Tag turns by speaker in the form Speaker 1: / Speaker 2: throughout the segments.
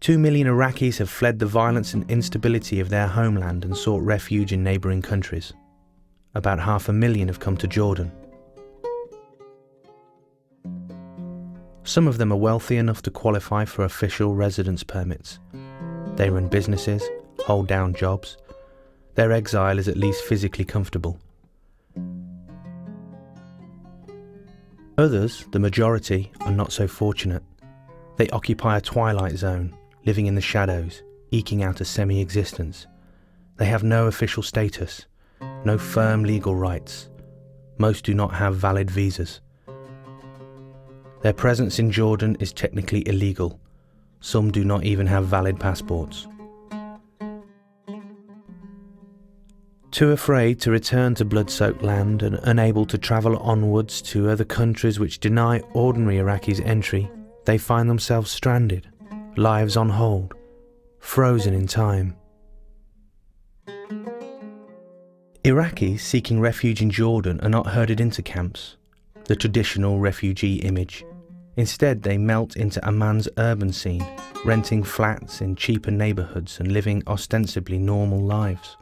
Speaker 1: 2 million Iraqis have fled the violence and instability of their homeland and sought refuge in neighbouring countries. About 500,000 have come to Jordan. Some of them are wealthy enough to qualify for official residence permits. They run businesses, hold down jobs. Their exile is at least physically comfortable. Others, the majority, are not so fortunate. They occupy a twilight zone, living in the shadows, eking out a semi-existence. They have no official status, no firm legal rights. Most do not have valid visas. Their presence in Jordan is technically illegal. Some do not even have valid passports. Too afraid to return to blood-soaked land and unable to travel onwards to other countries which deny ordinary Iraqis entry, they find themselves stranded, lives on hold, frozen in time. Iraqis seeking refuge in Jordan are not herded into camps, the traditional refugee image. Instead, they melt into Amman's urban scene, renting flats in cheaper neighbourhoods and living ostensibly normal lives.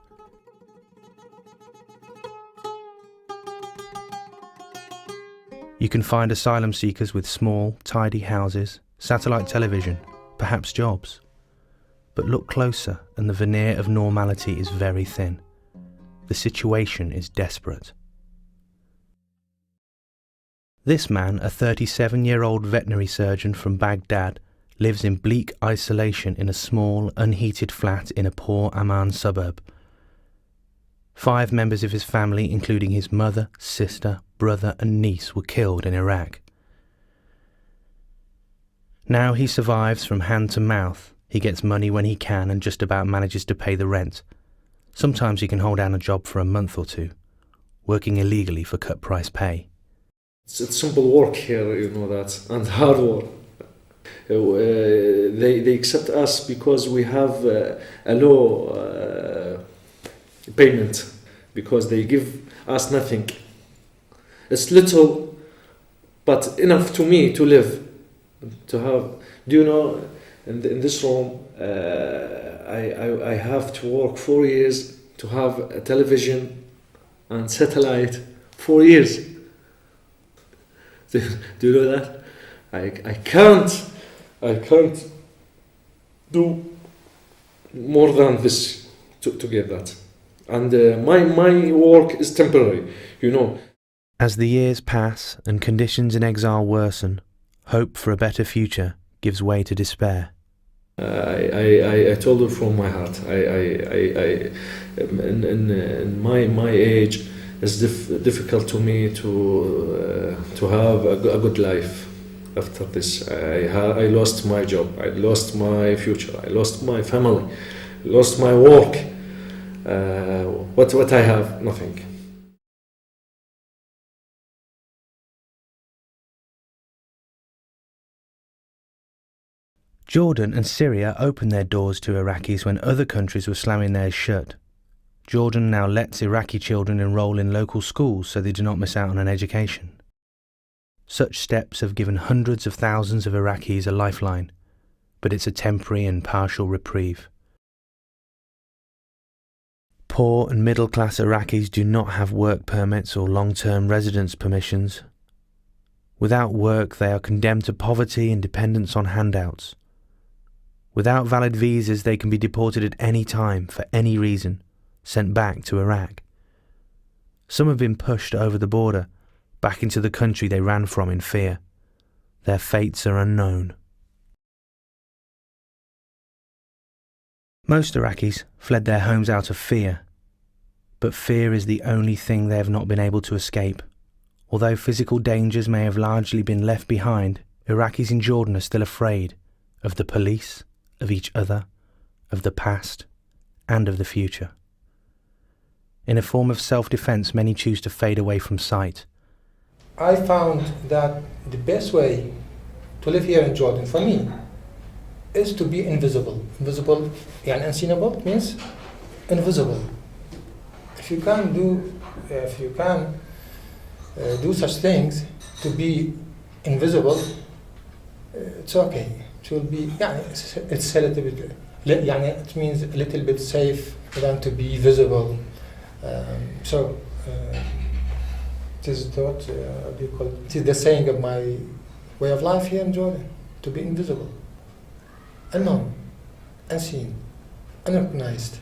Speaker 1: You can find asylum seekers with small, tidy houses, satellite television, perhaps jobs. But look closer and the veneer of normality is very thin. The situation is desperate. This man, a 37-year-old veterinary surgeon from Baghdad, lives in bleak isolation in a small, unheated flat in a poor Amman suburb. 5 members of his family, including his mother, sister, brother and niece, were killed in Iraq. Now he survives from hand to mouth. He gets money when he can and just about manages to pay the rent. Sometimes he can hold down a job for a month or two, working illegally for cut-price pay.
Speaker 2: It's simple work here, you know that, and hard work. They accept us because we have a low payment, because they give us nothing. It's little, but enough to me to live, to have. Do you know, in this room, I have to work 4 years to have a television and satellite. 4 years. Do you know that? I can't do more than this to get that. And my work is temporary, you know.
Speaker 1: As the years pass and conditions in exile worsen, hope for a better future gives way to despair.
Speaker 2: I told her from my heart. In my age, it's difficult to me to have a good life after this. I lost my job. I lost my future. I lost my family. I lost my work. What I have? Nothing.
Speaker 1: Jordan and Syria opened their doors to Iraqis when other countries were slamming theirs shut. Jordan now lets Iraqi children enroll in local schools so they do not miss out on an education. Such steps have given hundreds of thousands of Iraqis a lifeline, but it's a temporary and partial reprieve. Poor and middle-class Iraqis do not have work permits or long-term residence permissions. Without work, they are condemned to poverty and dependence on handouts. Without valid visas, they can be deported at any time, for any reason, sent back to Iraq. Some have been pushed over the border, back into the country they ran from in fear. Their fates are unknown. Most Iraqis fled their homes out of fear, but fear is the only thing they have not been able to escape. Although physical dangers may have largely been left behind, Iraqis in Jordan are still afraid of the police, of each other, of the past, and of the future. In a form of self-defense, many choose to fade away from sight.
Speaker 3: I found that the best way to live here in Jordan, for me, is to be invisible. Invisible, and unseenable means invisible. If you can do such things, to be invisible, it's okay. it will be, it's a little bit, it means a little bit safe for them to be visible. It is thought, it is the saying of my way of life here in Jordan, to be invisible, unknown, unseen, unrecognized.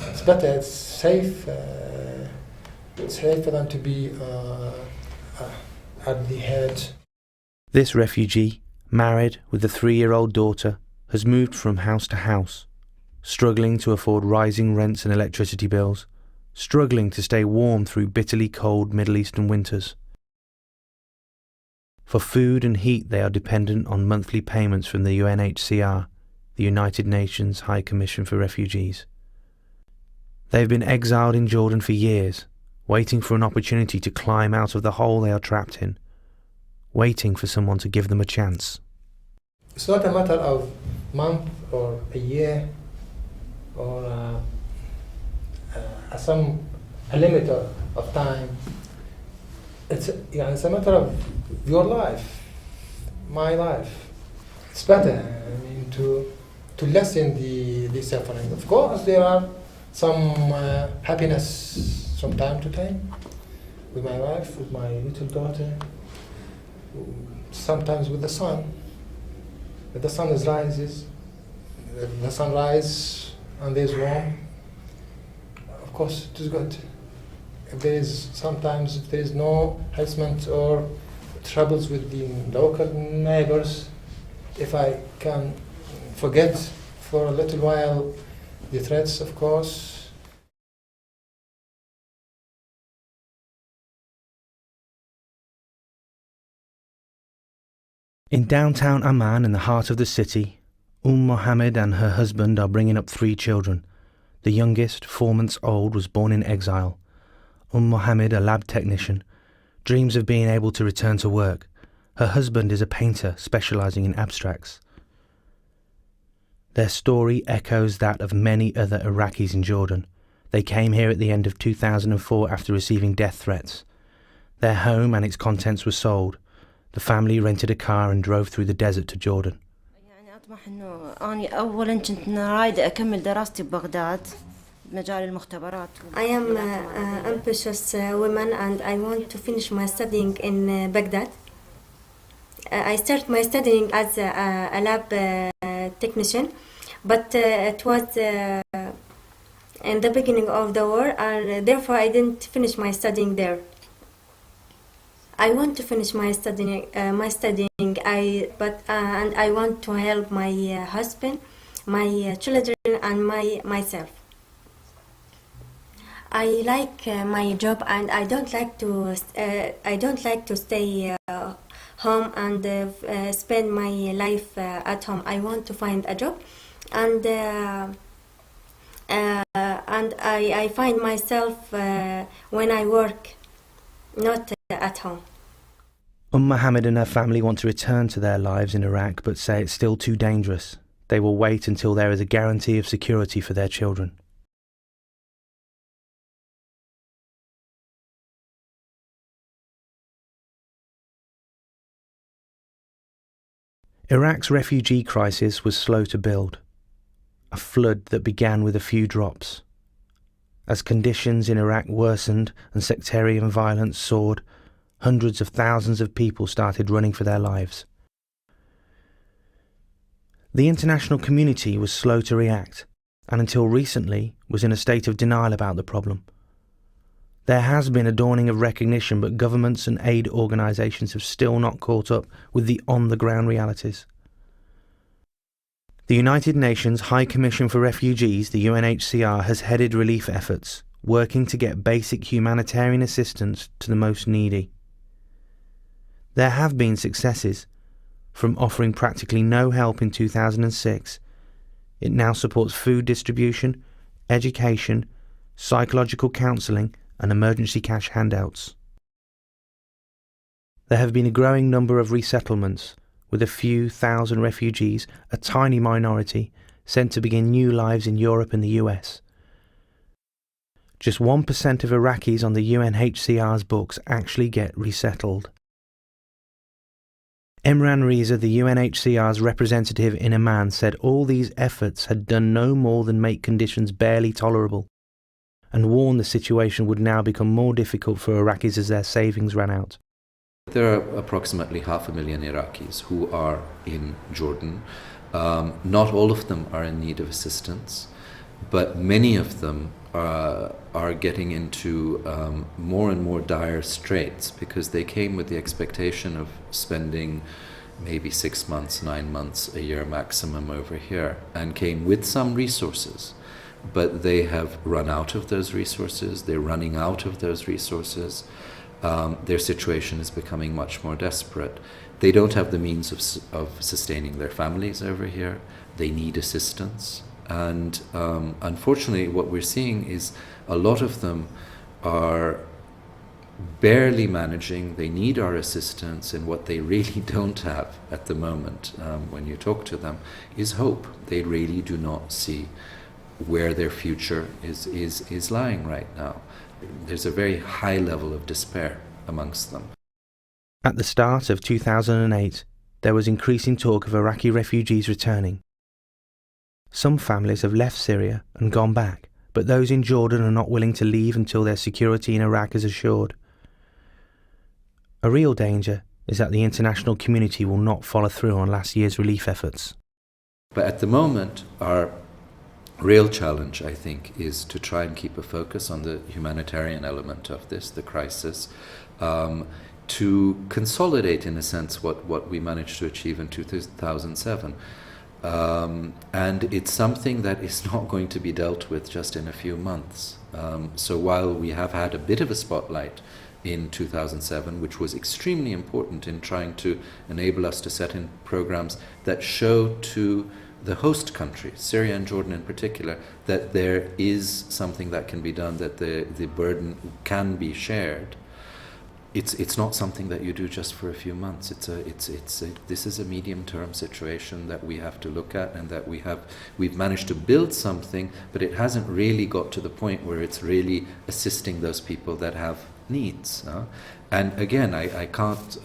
Speaker 3: It's better, it's safe for them to be at the head.
Speaker 1: This refugee, married with a 3-year-old daughter, has moved from house to house, struggling to afford rising rents and electricity bills, struggling to stay warm through bitterly cold Middle Eastern winters. For food and heat they are dependent on monthly payments from the UNHCR, the United Nations High Commission for Refugees. They have been exiled in Jordan for years, waiting for an opportunity to climb out of the hole they are trapped in, waiting for someone to give them a chance.
Speaker 3: It's not a matter of month or a year or a limit of time. It's a matter of your life, my life. It's better, to lessen the suffering. Of course, there are some happiness from time to time with my wife, with my little daughter, sometimes with the sun. If the sun rises, if the sun rises and there's warm, of course it is good. If there is no harassment or troubles with the local neighbors, if I can forget for a little while the threats, of course.
Speaker 1: In downtown Amman, in the heart of the city, Mohammed and her husband are bringing up 3 children. The youngest, 4 months old, was born in exile. Mohammed, a lab technician, dreams of being able to return to work. Her husband is a painter specialising in abstracts. Their story echoes that of many other Iraqis in Jordan. They came here at the end of 2004 after receiving death threats. Their home and its contents were sold. The family rented a car and drove through the desert to Jordan.
Speaker 4: أطمح إنه أنا أولاً كنت رايدة أكمل دراستي ببغداد بمجال المختبرات.
Speaker 5: I am an ambitious woman and I want to finish my studying in Baghdad. I started my studying as a lab technician, but it was in the beginning of the war, and therefore I didn't finish my studying there. I want to finish my studying. And I want to help my husband, my children, and myself. I like my job, and I don't like to stay home and spend my life at home. I want to find a job, and I find myself when I work, not at home.
Speaker 1: Mohammed and her family want to return to their lives in Iraq, but say it's still too dangerous. They will wait until there is a guarantee of security for their children. Iraq's refugee crisis was slow to build, a flood that began with a few drops. As conditions in Iraq worsened and sectarian violence soared, hundreds of thousands of people started running for their lives. The international community was slow to react, and until recently was in a state of denial about the problem. There has been a dawning of recognition, but governments and aid organisations have still not caught up with the on-the-ground realities. The United Nations High Commission for Refugees, the UNHCR, has headed relief efforts, working to get basic humanitarian assistance to the most needy. There have been successes. From offering practically no help in 2006, it now supports food distribution, education, psychological counselling and emergency cash handouts. There have been a growing number of resettlements, with a few thousand refugees, a tiny minority, sent to begin new lives in Europe and the US. Just 1% of Iraqis on the UNHCR's books actually get resettled. Emran Reza, the UNHCR's representative in Amman, said all these efforts had done no more than make conditions barely tolerable, and warned the situation would now become more difficult for Iraqis as their savings ran out.
Speaker 6: There are approximately 500,000 Iraqis who are in Jordan. Not all of them are in need of assistance, but many of them are getting into more and more dire straits because they came with the expectation of spending maybe 6 months, 9 months, a year maximum over here, and came with some resources. But they have run out of those resources, they're running out of those resources. Their situation is becoming much more desperate. They don't have the means of sustaining their families over here. They need assistance. And unfortunately, what we're seeing is a lot of them are barely managing. They need our assistance, and what they really don't have at the moment, when you talk to them, is hope. They really do not see where their future is lying right now. There's a very high level of despair amongst them.
Speaker 1: At the start of 2008, there was increasing talk of Iraqi refugees returning. Some families have left Syria and gone back, but those in Jordan are not willing to leave until their security in Iraq is assured. A real danger is that the international community will not follow through on last year's relief efforts.
Speaker 6: But at the moment, our real challenge, I think, is to try and keep a focus on the humanitarian element of this, the crisis, to consolidate, in a sense, what we managed to achieve in 2007. And it's something that is not going to be dealt with just in a few months. So while we have had a bit of a spotlight in 2007, which was extremely important in trying to enable us to set in programs that show to the host country, Syria and Jordan in particular, that there is something that can be done, that the burden can be shared. It's not something that you do just for a few months. This is a medium-term situation that we have to look at, and that we've managed to build something, but it hasn't really got to the point where it's really assisting those people that have needs. And again, I can't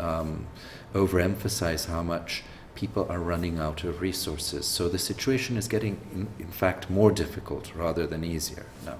Speaker 6: overemphasize how much people are running out of resources. So the situation is getting, in fact, more difficult rather than easier now.